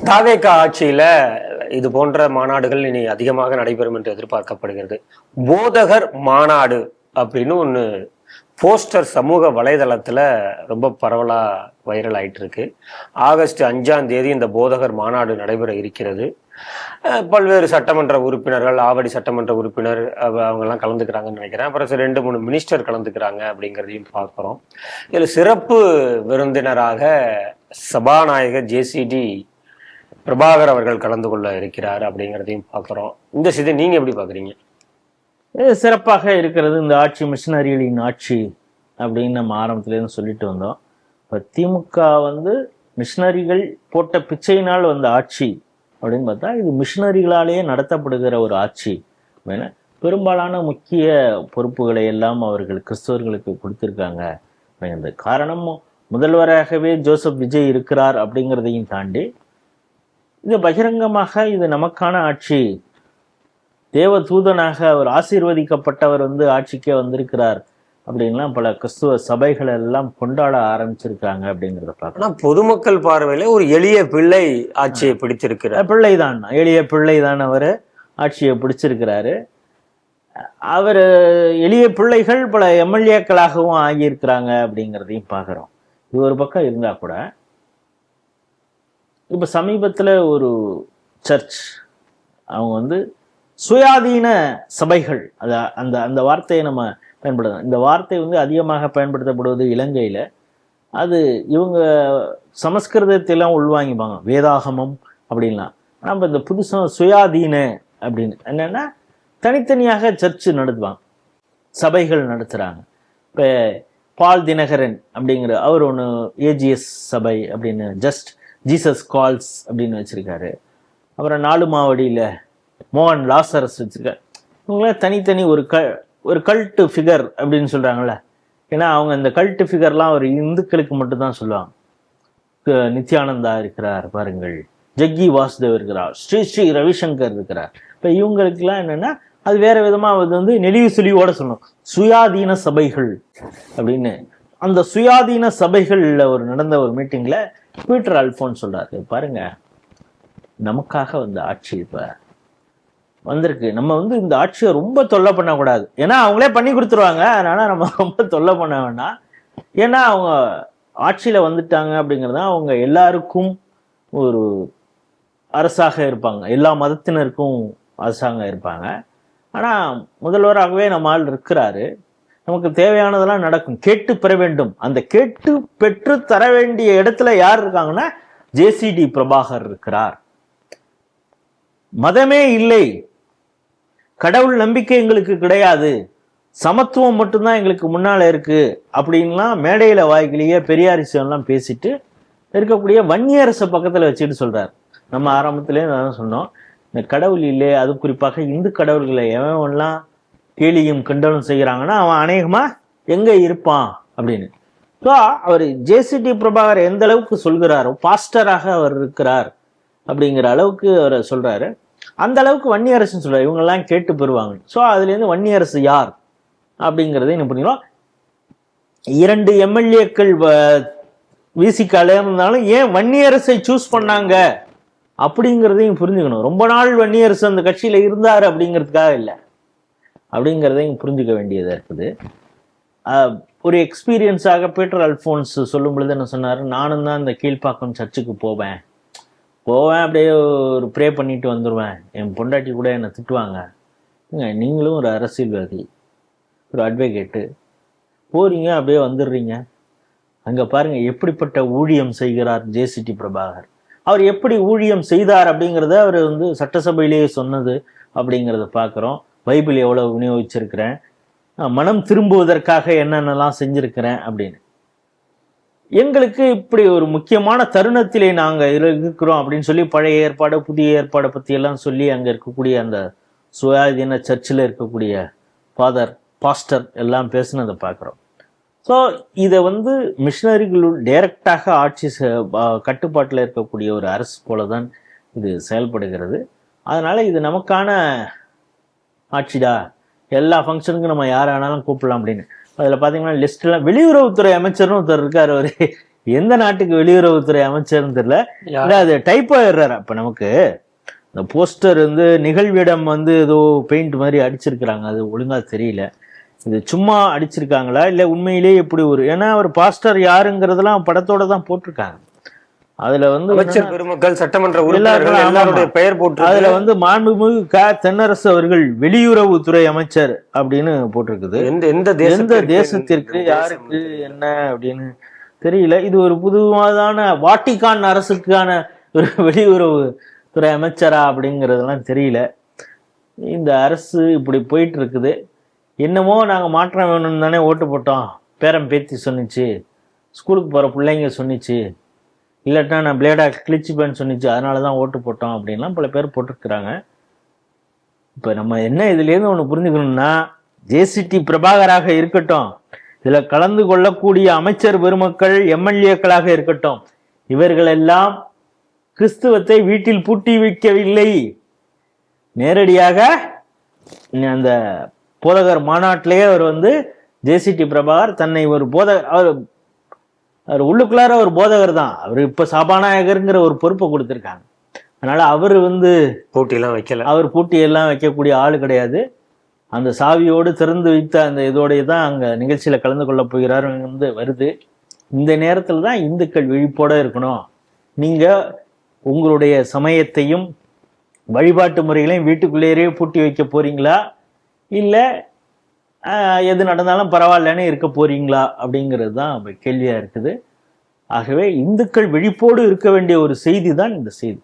தாவேகா ஆட்சியில இது போன்ற மாநாடுகள் இனி அதிகமாக நடைபெறும் என்று எதிர்பார்க்கப்படுகிறது. போதகர் மாநாடு அப்படின்னு ஒன்று போஸ்டர் சமூக வலைதளத்துல ரொம்ப பரவலா வைரல் ஆயிட்டு இருக்கு. ஆகஸ்ட் 5ஆம் தேதி இந்த போதகர் மாநாடு நடைபெற இருக்கிறது. பல்வேறு சட்டமன்ற உறுப்பினர்கள், ஆவடி சட்டமன்ற உறுப்பினர் அவங்க எல்லாம் கலந்துக்கிறாங்கன்னு நினைக்கிறேன். அப்புறம் 2-3 மினிஸ்டர் கலந்துக்கிறாங்க அப்படிங்கிறதையும் பார்க்கிறோம். இதுல சிறப்பு விருந்தினராக சபாநாயகர் ஜேசிடி பிரபாகர் அவர்கள் கலந்து கொள்ள இருக்கிறார் அப்படிங்கிறதையும் பார்க்கிறோம். இந்த செய்தி நீங்க எப்படி பாக்குறீங்க? சிறப்பாக இருக்கிறது. இந்த ஆட்சி மிஷினரிகளின் ஆட்சி அப்படின்னு நம்ம ஆரம்பத்துலேருந்து சொல்லிட்டு வந்தோம். இப்போ திமுக மிஷினரிகள் போட்ட பிச்சையினால் வந்த ஆட்சி அப்படின்னு பார்த்தா இது மிஷினரிகளாலேயே நடத்தப்படுகிற ஒரு ஆட்சி. பெரும்பாலான முக்கிய பொறுப்புகளை எல்லாம் அவர்கள் கிறிஸ்தவர்களுக்கு கொடுத்துருக்காங்க அப்படிங்கிறது. காரணம் முதல்வராகவே ஜோசப் விஜய் இருக்கிறார் அப்படிங்கிறதையும் தாண்டி இது பகிரங்கமாக இது நமக்கான ஆட்சி, தேவ தூதனாக அவர் ஆசீர்வதிக்கப்பட்டவர் ஆட்சிக்கே வந்திருக்கிறார் அப்படின்லாம் பல கிறிஸ்துவ சபைகள் எல்லாம் கொண்டாட ஆரம்பிச்சிருக்காங்க அப்படிங்கிறத பார்க்கலாம். பொதுமக்கள் பார்வையில ஒரு எளிய பிள்ளை ஆட்சியை பிடிச்சிருக்கிறார். பிள்ளைதான், எளிய பிள்ளைதான் அவர் ஆட்சியை பிடிச்சிருக்கிறாரு. அவர் எளிய பிள்ளைகள் பல எம்எல்ஏக்களாகவும் ஆகியிருக்கிறாங்க அப்படிங்கிறதையும் பார்க்குறோம். இது ஒரு பக்கம் இருந்தா கூட இப்போ சமீபத்தில் ஒரு சர்ச் அவங்க சுயாதீன சபைகள், அந்த அந்த வார்த்தையை நம்ம பயன்படுத்தணும். இந்த வார்த்தை அதிகமாக பயன்படுத்தப்படுவது இலங்கையில். அது இவங்க சமஸ்கிருதத்தையெல்லாம் உள்வாங்கிப்பாங்க, வேதாகமம் அப்படின்லாம். நம்ம இந்த புதுசாக சுயாதீன அப்படின்னு என்னென்னா தனித்தனியாக சர்ச்சு நடத்துவாங்க, சபைகள் நடத்துகிறாங்க. இப்போ பால் தினகரன் அப்படிங்கிற அவர் ஒன்று ஏஜிஎஸ் சபை அப்படின்னு ஜஸ்ட் ஜீசஸ் கால்ஸ் அப்படின்னு வச்சுருக்காரு. அப்புறம் நாலுமாவடியில் மோகன் லாசரஸ் வச்சுருக்காரு. இவங்களாம் தனித்தனி ஒரு கல்ட்டு ஃபிகர் அப்படின்னு சொல்கிறாங்களே. ஏன்னா அவங்க இந்த கல்ட்டு ஃபிகர்லாம் ஒரு இந்துக்களுக்கு மட்டும்தான் சொல்லுவாங்க. நித்யானந்தா இருக்கிறார் பாருங்கள், ஜக்கி வாசுதேவ் இருக்கிறார், ஸ்ரீ ஸ்ரீ ரவிசங்கர் இருக்கிறார். இப்போ இவங்களுக்குலாம் என்னென்னா அது வேற விதமாக நெளிவு சுழிவோட சொல்லணும், சுயாதீன சபைகள் அப்படின்னு. அந்த சுயாதீன சபைகளில் நடந்த ஒரு மீட்டிங்கில் பீட்டர் அல்போன்ஸ் சொல்றாரு, பாருங்க நமக்காக ஆட்சி இப்போ வந்திருக்கு, நம்ம இந்த ஆட்சியை ரொம்ப தொல்லை பண்ணக்கூடாது. ஏன்னா அவங்களே பண்ணி கொடுத்துருவாங்க, அதனால நம்ம ரொம்ப தொல்லை பண்ண வேண்டாம். ஏன்னா அவங்க ஆட்சியில் வந்துட்டாங்க அப்படிங்கிறத அவங்க எல்லாருக்கும் ஒரு அரசாக இருப்பாங்க, எல்லா மதத்தினருக்கும் அரசாங்கம் இருப்பாங்க. ஆனால் முதல்வராகவே நம்ம ஆள் இருக்கிறாரு, நமக்கு தேவையானதெல்லாம் நடக்கும், கேட்டு பெற வேண்டும். அந்த கேட்டு பெற்று தர வேண்டிய இடத்துல யார் இருக்காங்கன்னா ஜேசிடி பிரபாகர் இருக்கிறார். மதமே இல்லை, கடவுள் நம்பிக்கை எங்களுக்கு கிடையாது, சமத்துவம் மட்டும்தான் எங்களுக்கு முன்னால இருக்கு அப்படின்லாம் மேடையில வாய்க்கிலேயே பெரியாரிசம்லாம் பேசிட்டு இருக்கக்கூடிய வன்னியரசை பக்கத்துல வச்சுட்டு சொல்றாரு. நம்ம ஆரம்பத்திலே தான் சொன்னோம், இந்த கடவுள் இல்லை, அது குறிப்பாக இந்து கடவுள்களை எவன்லாம் கேலியும் கிண்டலும் செய்கிறாங்கன்னா அவன் அநேகமா எங்க இருப்பான் அப்படின்னு. ஸோ அவர் ஜேசிடி பிரபாகர் எந்த அளவுக்கு சொல்கிறாரோ, பாஸ்டராக அவர் இருக்கிறார் அப்படிங்கிற அளவுக்கு அவர் சொல்றாரு, அந்த அளவுக்கு வன்னியரசுன்னு சொல்றாரு, இவங்கெல்லாம் கேட்டு பெறுவாங்க. ஸோ அதுலேருந்து வன்னியரசு யார் அப்படிங்கிறத என்ன பண்ணிக்கலாம். 2 எம்எல்ஏக்கள் விசிகால இருந்தாலும் ஏன் வன்னியரசை சூஸ் பண்ணாங்க அப்படிங்கிறதையும் புரிஞ்சுக்கணும். ரொம்ப நாள் வன்னியரசு அந்த கட்சியில இருந்தார் அப்படிங்கிறதுக்காக இல்லை அப்படிங்கிறதையும் புரிஞ்சுக்க வேண்டியதாக இருக்குது. ஒரு எக்ஸ்பீரியன்ஸாக பீட்டர் அல்போன்ஸ் சொல்லும் பொழுது என்ன சொன்னார், நானும் தான் இந்த கீழ்ப்பாக்கம் சர்ச்சுக்கு போவேன், அப்படியே ஒரு ப்ரே பண்ணிட்டு வந்துடுவேன், என் பொண்டாட்டி கூட என்னை திட்டுவாங்க, நீங்களும் ஒரு அரசியல்வாதி, ஒரு அட்வொகேட்டு, போறீங்க அப்படியே வந்துடுறீங்க, அங்கே பாருங்க எப்படிப்பட்ட ஊழியம் செய்கிறார் ஜேசிடி பிரபாகர். அவர் எப்படி ஊழியம் செய்தார் அப்படிங்கிறத அவர் சட்டசபையிலேயே சொன்னது அப்படிங்கிறத பார்க்குறோம். பைபிள் எவ்வளவு விநியோகிச்சிருக்கிறேன், மனம் திரும்புவதற்காக என்னென்னலாம் செஞ்சிருக்கிறேன் அப்படின்னு. எங்களுக்கு இப்படி ஒரு முக்கியமான தருணத்திலே நாங்கள் இருக்கிறோம் அப்படின்னு சொல்லி பழைய ஏற்பாடு புதிய ஏற்பாடை பற்றி எல்லாம் சொல்லி அங்கே இருக்கக்கூடிய அந்த சுயாதீன சர்ச்சில் இருக்கக்கூடிய பாஸ்டர் எல்லாம் பேசுனதை பார்க்குறோம். ஸோ இதை மிஷினரிகள் டைரக்டாக ஆட்சி கட்டுப்பாட்டில் இருக்கக்கூடிய ஒரு அரசு போல தான் இது செயல்படுகிறது. அதனால இது நமக்கான ஆட்சிடா, எல்லா ஃபங்க்ஷனுக்கும் நம்ம யார் வேணாலும் கூப்பிடலாம் அப்படின்னு. அதில் பார்த்தீங்கன்னா லிஸ்ட்லாம் வெளியுறவுத்துறை அமைச்சர்னு ஒருத்தர் இருக்கார், அவர் எந்த நாட்டுக்கு வெளியுறவுத்துறை அமைச்சர்னு தெரியல. இல்ல அது டைப்போ ஏறாரு. அப்ப நமக்கு இந்த போஸ்டர் வந்து நிகழ்விடம் வந்து ஏதோ பெயிண்ட் மாதிரி அடிச்சிருக்கிறாங்க, அது ஒழுங்கா தெரியல. இது சும்மா அடிச்சிருக்காங்களா இல்ல உண்மையிலேயே இப்படி ஒரு, ஏன்னா அவர் பாஸ்டர் யாருங்கிறதெல்லாம் படத்தோட தான் போட்டிருக்காங்க. அதுல வந்து அமைச்சர் பெருமக்கள், சட்டமன்ற உறுப்பினர்கள் எல்லாருடைய பெயர் போட்டு, அதுல வந்து மாண்புமிகு தென்னரசு அவர்கள் வெளியுறவுத்துறை அமைச்சர் அப்படின்னு போட்டிருக்குது. எந்த தேசத்திற்கு யாருக்கு என்ன அப்படின்னு தெரியல. இது ஒரு புதுவாதான வாட்டிகான் அரசுக்கான ஒரு வெளியுறவுத்துறை அமைச்சரா அப்படிங்கிறதெல்லாம் தெரியல. இந்த அரசு இப்படி போயிட்டு இருக்குது. என்னமோ நாங்க மாற்றம் வேணும்னு தானே ஓட்டு போட்டோம், பேரம் பேத்தி சொன்னிச்சு, ஸ்கூலுக்கு போற பிள்ளைங்க சொன்னிச்சு, இல்லாட்டினா நான் பிளேடா கிழிச்சுப்பேன்னு சொன்னிச்சு, அதனாலதான் ஓட்டு போட்டோம் அப்படின்லாம் பல பேர் போட்டிருக்கிறாங்க. இப்ப நம்ம என்ன இதுல இருந்து ஒண்ணு புரிஞ்சுக்கணும்னா, ஜேசிடி பிரபாகராக இருக்கட்டும், இதுல கலந்து கொள்ளக்கூடிய அமைச்சர் பெருமக்கள், எம்எல்ஏக்களாக இருக்கட்டும், இவர்கள் எல்லாம் கிறிஸ்துவத்தை வீட்டில் பூட்டி வைக்கவில்லை. நேரடியாக அந்த போதகர் மாநாட்டிலேயே அவர் வந்து ஜேசிடி பிரபாகர் தன்னை ஒரு போதகர், அவர் உள்ளுக்குள்ளார ஒரு போதகர் தான், அவர் இப்ப சபாநாயகருங்கிற ஒரு பொறுப்பை கொடுத்திருக்காங்க. அதனால அவர் வந்து போட்டியெல்லாம் வைக்கல, அவர் போட்டியெல்லாம் வைக்கக்கூடிய ஆளு கிடையாது. அந்த சாவியோடு திறந்து வைத்த அந்த இதோடைய தான் அங்க நிகழ்ச்சியில கலந்து கொள்ள போகிறார் வந்து வருது. இந்த நேரத்துல தான் இந்துக்கள் விழிப்போட இருக்கணும். நீங்க உங்களுடைய சமயத்தையும் வழிபாட்டு முறைகளையும் வீட்டுக்குள்ளேயே பூட்டி வைக்க போறீங்களா, இல்ல எது நடந்தாலும் பரவாயில்லன்னு இருக்க போறீங்களா அப்படிங்கிறது தான் கேள்வியா இருக்குது. ஆகவே இந்துக்கள் விழிப்போடு இருக்க வேண்டிய ஒரு செய்தி தான் இந்த செய்தி.